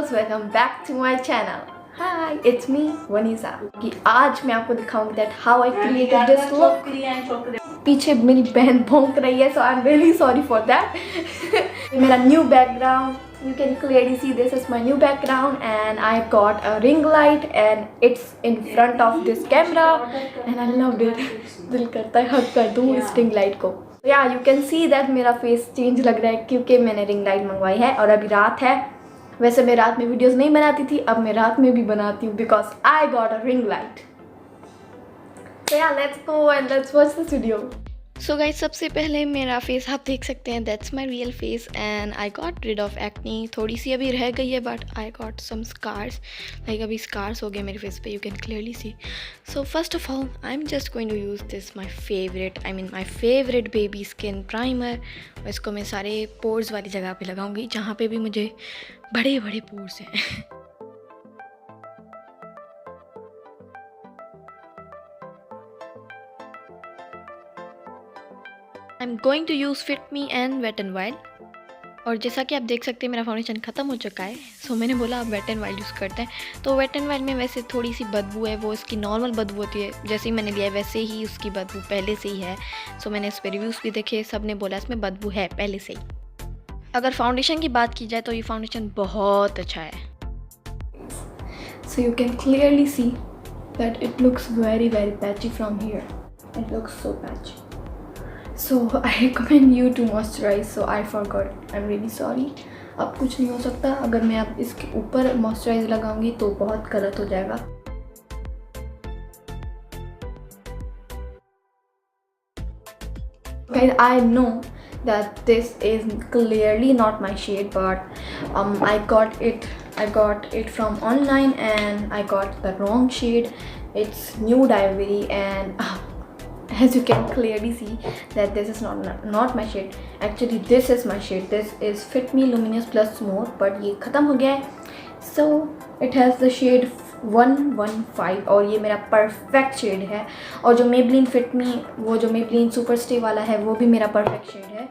Welcome back to my channel. Hi, it's me Vanessa. कि आज मैं आपको दिखाऊंगी that how I created this look. पीछे मेरी बहन भौंक रही है, so I am really sorry for that. मेरा new background, you can clearly see this is my new background and I got a ring light and it's in front of this camera and I loved it. दिल करता है हग कर दूँ इस ring light को. Yeah, you can see that मेरा face change लग रहा है क्योंकि मैंने ring light मंगवाई है और अभी रात है. वैसे मैं रात में वीडियोस नहीं बनाती थी, अब मैं रात में भी बनाती हूँ because I got a ring light. So yeah, let's go and let's watch this video. So guys, सबसे पहले मेरा फेस आप देख सकते हैं. That's my real face and I got rid of acne. थोड़ी सी अभी रह गई है but I got some scars. Like अभी स्कार्स हो गए मेरे फेस पे, you can clearly see. So first of all I am just going to use this my favourite baby skin primer. और इसको मैं सारे पोर्स वाली जगह पे लगाऊंगी जहाँ पे भी मुझे बड़े बड़े पोर्स हैं. I am going to use fit me and wet and wild. और जैसा कि आप देख सकते हैं मेरा फाउंडेशन ख़त्म हो चुका है. सो मैंने बोला आप वेट एंड वाइल्ड यूज़ करते हैं. तो वेट एंड वाइल्ड में वैसे थोड़ी सी बदबू है, वो इसकी नॉर्मल बदबू होती है. जैसे ही मैंने लिया है वैसे ही उसकी बदबू पहले से ही है. सो मैंने इस पर रिव्यूज़ भी देखे, सब ने बोला इसमें बदबू है पहले से ही. अगर फाउंडेशन की बात की जाए तो ये फाउंडेशन बहुत अच्छा है. So you can clearly see that it looks very patchy from here. It looks so patchy. So I recommend you to moisturize. So I forgot. I'm really sorry. अब कुछ नहीं हो सकता. अगर मैं अब इसके ऊपर मॉइस्चराइज लगाऊंगी तो बहुत गलत हो जाएगा. Guys, I know that this is clearly not my shade, but I got it from online and I got the wrong shade. It's Nude Ivory and as you can clearly see that this is not my shade. Actually this is my shade. This is Fit Me Luminous Plus More, but ये ख़त्म हो गया है. So it has the shade 115 और ये मेरा perfect shade है. और जो Maybelline Fit Me, वो जो Maybelline Super Stay वाला है वो भी मेरा परफेक्ट शेड है.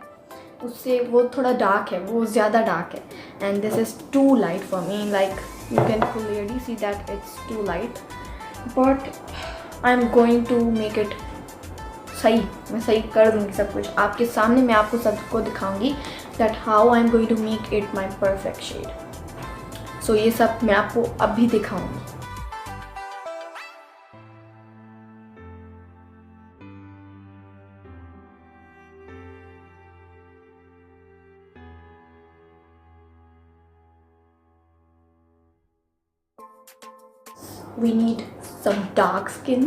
उससे वो थोड़ा डार्क है, वो ज़्यादा डार्क है. And this is too light for me. Like you can clearly see that it's too light, but I am going to make it सही. मैं सही कर दूँगी सब कुछ आपके सामने. मैं आपको सबको दिखाऊंगी that how I am going to make it my perfect shade. So ये सब मैं आपको अभी दिखाऊंगी. We need some dark skin.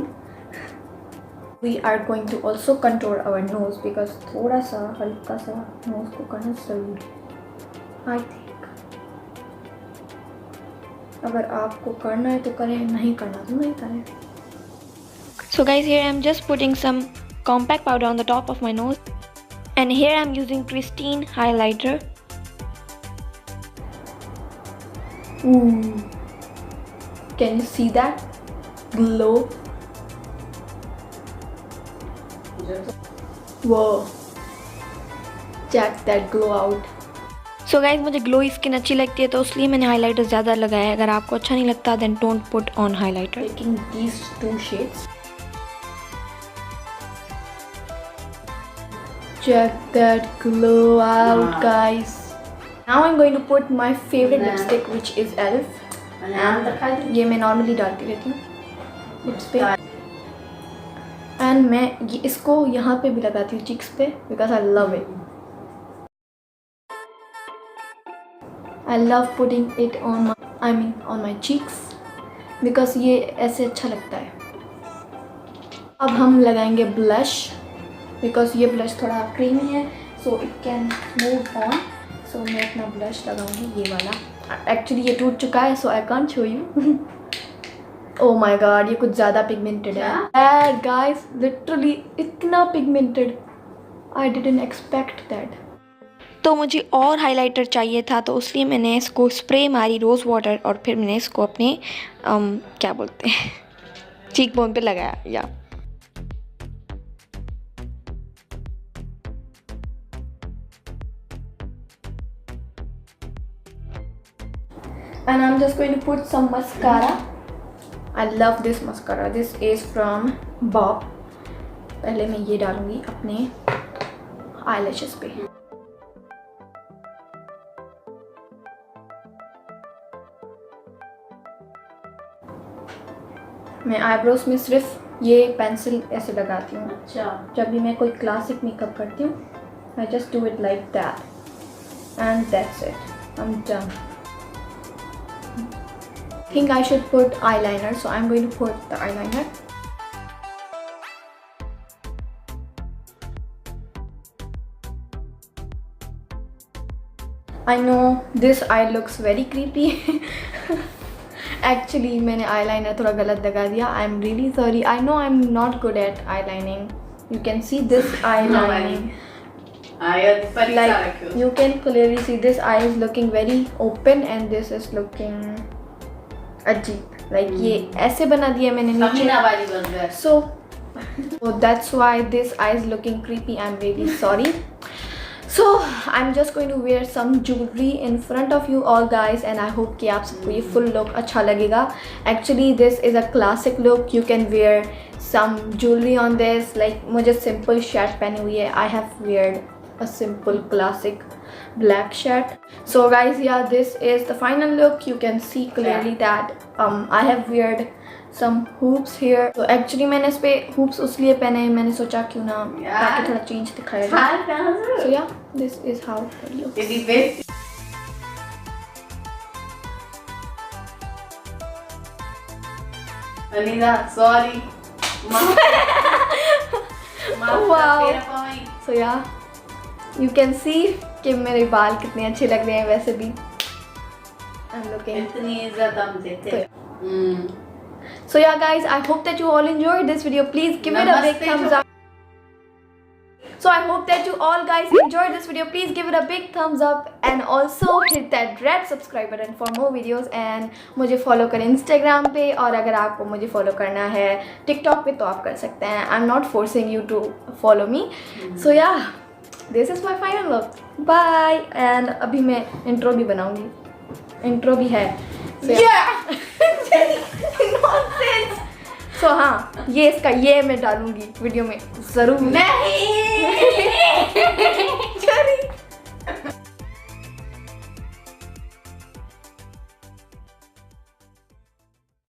We are going to also contour our nose because थोड़ा सा हल्का सा nose को करना ज़रूरी है. I think अगर आपको करना है तो करें, नहीं करना तो नहीं करें. So guys, here I am just putting some compact powder on the top of my nose and here I am using Christine highlighter. Ooh. Can you see that glow? Whoa, check that glow out. So guys, मुझे glowy skin अच्छी लगती है तो इसलिए मैंने highlighter ज़्यादा लगाया है. अगर आपको अच्छा नहीं लगता then don't put on highlighter. Taking these two shades. Check that glow out, guys. Now I'm going to put my favorite lipstick which is ELF. ये मैं नॉर्मली डालती रहती हूँ लिप्स पे. एंड मैं ये इसको यहाँ पे भी लगाती हूँ चिक्स पे because I love it. I love putting it on on my cheeks because ये ऐसे अच्छा लगता है. अब हम लगाएंगे ब्लश बिकॉज ये ब्लश थोड़ा क्रीमी है so it can move on. So मैं अपना ब्लश लगाऊंगी ये वाला। एक्चुअली ये टूट चुका है so I can't show you. Oh my god, ये कुछ ज़्यादा पिगमेंटेड है गाइस, लिटरली इतना pigmented, I didn't expect that. तो मुझे और हाइलाइटर चाहिए था तो इसलिए मैंने इसको स्प्रे मारी रोज़ वाटर और फिर मैंने इसको अपने क्या बोलते हैं चीक बोन पे लगाया या and I'm just going to put some mascara. I love this mascara. This is from Bob. पहले मैं ये डालूंगी अपने eyelashes पे। मैं आईब्रोज में सिर्फ ये पेंसिल ऐसे लगाती हूँ। अच्छा, जब भी मैं कोई क्लासिक मेकअप करती हूँ I just do it like that and that's it. I'm done. I think I should put eyeliner, so I'm going to put the eyeliner. I know this eye looks very creepy. Actually मैंने eyeliner थोड़ा गलत लगा दिया. I'm really sorry. I know I'm not good at eyelining. You can see this eyelining. Like you can clearly see this eye is looking very open and this is looking अजीब, like ये ऐसे बना दिया मैंने नीचे, so that's why this eye is looking creepy. I'm really sorry. So I'm just going to wear some jewelry in front of you all guys and I hope कि आप सबको ये full look अच्छा लगेगा. Actually this is a classic look. You can wear some jewelry on this. Like मुझे simple shirt पहनी हुई है. I have weared a simple classic black shirt. So guys, yeah, this is the final look. You can see clearly that I have weared some hoops here. So actually मैंने इस पे hoops उसलिए पहने हैं, मैंने सोचा क्यों ना ताकि थोड़ा change दिखाया जाए. So yeah, this is how it looks. Anita, sorry. Wow. So yeah, you can see कि मेरे बाल कितने अच्छे लग रहे हैं वैसे भी. I'm looking. इतनी इज्जत हम देते. So yeah guys, I hope that you all enjoyed this video. Please give it a big thumbs up. So I hope that you all guys enjoyed this video. Please give it a big thumbs up and also hit that red subscribe button for more videos. And मुझे follow करें Instagram पे और अगर आपको मुझे follow करना है TikTok पे तो आप कर सकते हैं. I'm not forcing you to follow me. So yeah, this is my final look. Bye. And अभी मैं intro भी बनाऊंगी. Intro भी है. So yeah. Nonsense. So हाँ, ये इसका ये मैं डालूंगी वीडियो में ज़रूर. नहीं.